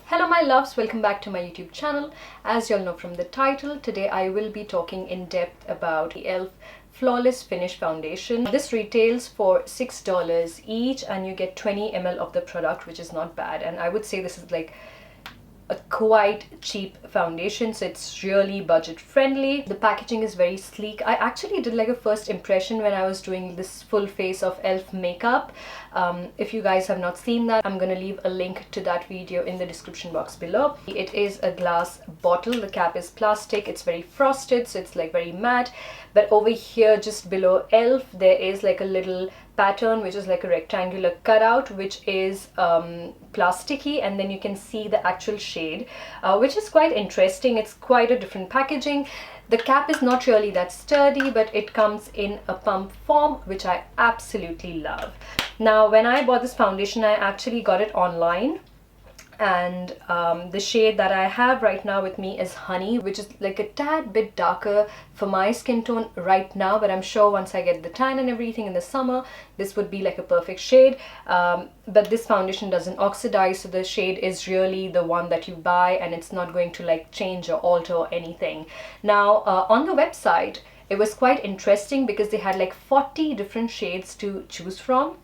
Hello my loves, welcome back to my YouTube channel. As you all know from the title, today I will be talking in depth about the e.l.f. Flawless Finish Foundation. This retails for $6 each and you get 20 ml of the product, which is not bad, and I would say this is like a quite cheap foundation, so it's really budget friendly. The packaging is very sleek. I actually did like a first impression when I was doing this full face of e.l.f. makeup. If you guys have not seen that, I'm gonna leave a link to that video in the description box below. It is a glass bottle, the cap is plastic, it's very frosted, so it's like very matte. But over here just below e.l.f. there is like a little pattern which is like a rectangular cutout, which is plasticky, and then you can see the actual shade, which is quite interesting. It's quite a different packaging. The cap is not really that sturdy, but it comes in a pump form, which I absolutely love. Now when I bought this foundation, I actually got it online, and the shade that I have right now with me is Honey, which is like a tad bit darker for my skin tone right now, but I'm sure once I get the tan and everything in the summer, this would be like a perfect shade. But this foundation doesn't oxidize, so the shade is really the one that you buy, and it's not going to like change or alter or anything. Now on the website, it was quite interesting because they had like 40 different shades to choose from.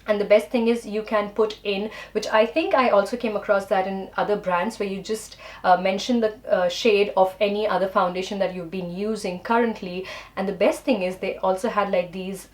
And the best thing is you can put in, which I think I also came across that in other brands, where you just mention the shade of any other foundation that you've been using currently. And the best thing is they also had like these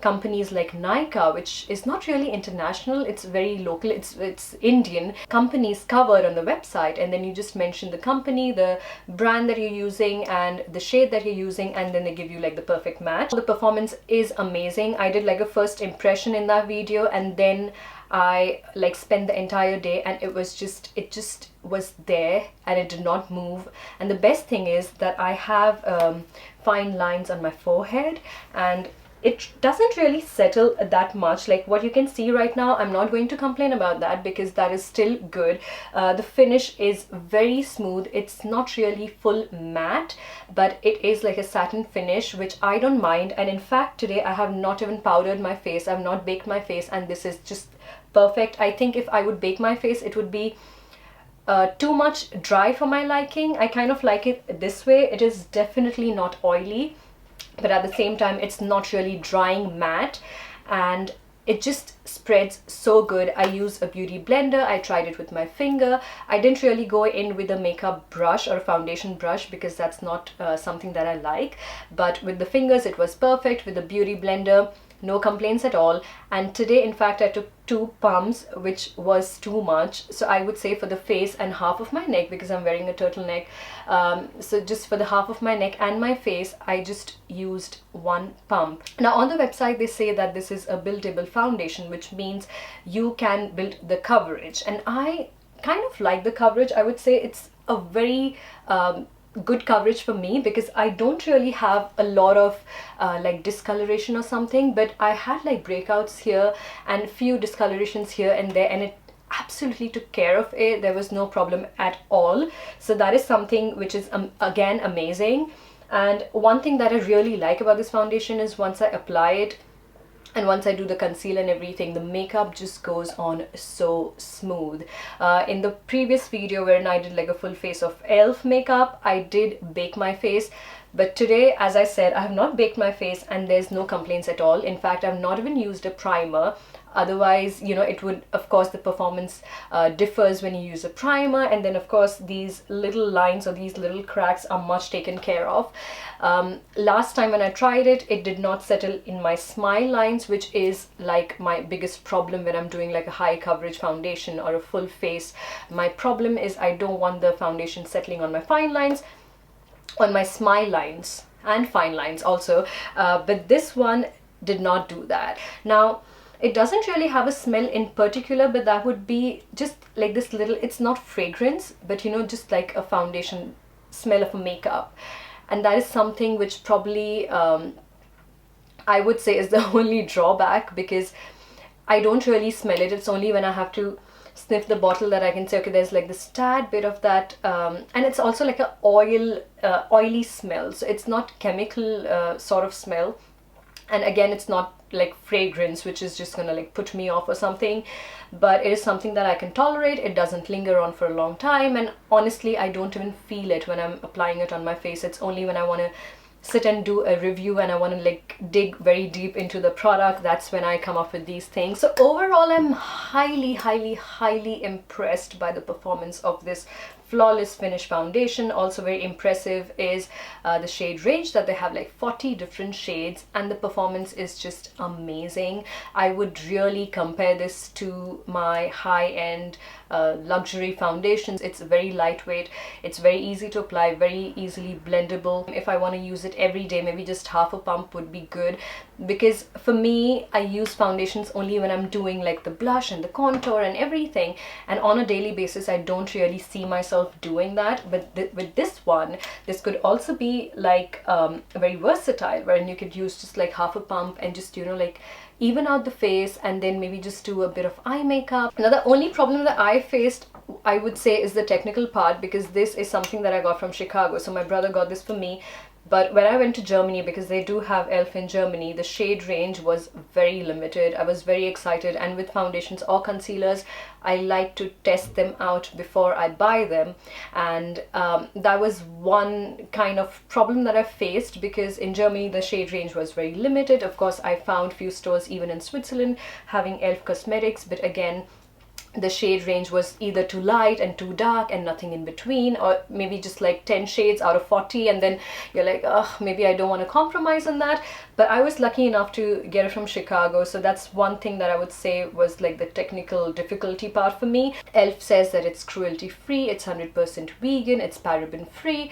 companies like Nykaa, which is not really international, it's very local, it's Indian companies covered on the website, and then you just mention the company, the brand that you're using and the shade that you're using, and then they give you like the perfect match. The performance is amazing. I did like a first impression in that video, and then I like spent the entire day, and it just was there and it did not move. And the best thing is that I have fine lines on my forehead, and it doesn't really settle that much. Like what you can see right now, I'm not going to complain about that because that is still good. The finish is very smooth. It's not really full matte, but it is like a satin finish, which I don't mind. And in fact today I have not even powdered my face, I've not baked my face, and this is just perfect. I think if I would bake my face, it would be too much dry for my liking. I kind of like it this way. It is definitely not oily, but at the same time it's not really drying matte, and it just spreads so good. I use a beauty blender. I tried it with my finger. I didn't really go in with a makeup brush or a foundation brush because that's not something that I like, but with the fingers it was perfect. With the beauty blender, no complaints at all. And today in fact I took 2 pumps, which was too much, so I would say for the face and half of my neck, because I'm wearing a turtleneck, so just for the half of my neck and my face I just used 1 pump. Now on the website they say that this is a buildable foundation, which means you can build the coverage, and I kind of like the coverage. I would say it's a very good coverage for me because I don't really have a lot of like discoloration or something, but I had like breakouts here and few discolorations here and there, and it absolutely took care of it. There was no problem at all, so that is something which is again amazing. And one thing that I really like about this foundation is once I apply it and once I do the concealer and everything, the makeup just goes on so smooth. In the previous video wherein I did like a full face of e.l.f. makeup, I did bake my face. But today, as I said, I have not baked my face and there's no complaints at all. In fact, I've not even used a primer. Otherwise, you know, it would, of course, the performance differs when you use a primer, and then of course these little lines or these little cracks are much taken care of. Last time when I tried it, it did not settle in my smile lines, which is like my biggest problem when I'm doing like a high coverage foundation or a full face. My problem is I don't want the foundation settling on my fine lines, on my smile lines and fine lines also, but this one did not do that. Now it doesn't really have a smell in particular, but that would be just like this little, it's not fragrance, but you know, just like a foundation smell of a makeup. And that is something which probably I would say is the only drawback, because I don't really smell it. It's only when I have to sniff the bottle that I can say, okay, there's like this tad bit of that, and it's also like a oily smell, so it's not chemical sort of smell. And again, it's not like fragrance which is just gonna like put me off or something, but it is something that I can tolerate. It doesn't linger on for a long time, and honestly I don't even feel it when I'm applying it on my face. It's only when I want to sit and do a review and I want to like dig very deep into the product, that's when I come up with these things. So overall, I'm highly impressed by the performance of this Flawless Finish foundation. Also very impressive is the shade range, that they have like 40 different shades, and the performance is just amazing. I would really compare this to my high-end luxury foundations. It's very lightweight, it's very easy to apply, very easily blendable. If I want to use it every day, maybe just half a pump would be good, because for me, I use foundations only when I'm doing like the blush and the contour and everything, and on a daily basis I don't really see myself doing that. But with this one, this could also be like very versatile, wherein you could use just like half a pump and just, you know, like even out the face, and then maybe just do a bit of eye makeup. Now the only problem that I faced, I would say, is the technical part, because this is something that I got from Chicago. So my brother got this for me, but when I went to Germany, because they do have e.l.f. in Germany, the shade range was very limited. I was very excited, and with foundations or concealers, I like to test them out before I buy them, and that was one kind of problem that I faced, because in Germany the shade range was very limited. Of course, I found few stores even in Switzerland having e.l.f. cosmetics, but again, the shade range was either too light and too dark and nothing in between, or maybe just like 10 shades out of 40, and then you're like, oh, maybe I don't want to compromise on that. But I was lucky enough to get it from Chicago, so that's one thing that I would say was like the technical difficulty part for me. e.l.f. says that it's cruelty free, it's 100% vegan, it's paraben free.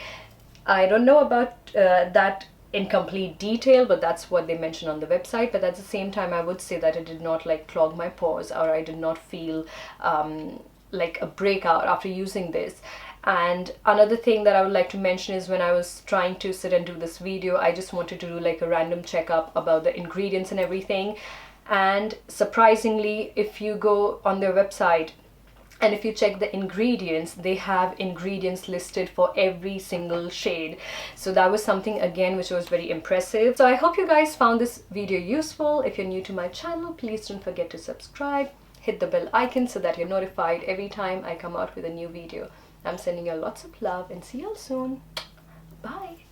I don't know about that in complete detail, but that's what they mention on the website. But at the same time, I would say that it did not like clog my pores, or I did not feel like a breakout after using this. And another thing that I would like to mention is, when I was trying to sit and do this video, I just wanted to do like a random checkup about the ingredients and everything. And surprisingly, if you go on their website and if you check the ingredients, they have ingredients listed for every single shade. So that was something again which was very impressive. So I hope you guys found this video useful. If you're new to my channel, please don't forget to subscribe, hit the bell icon so that you're notified every time I come out with a new video. I'm sending you lots of love, and see you all soon.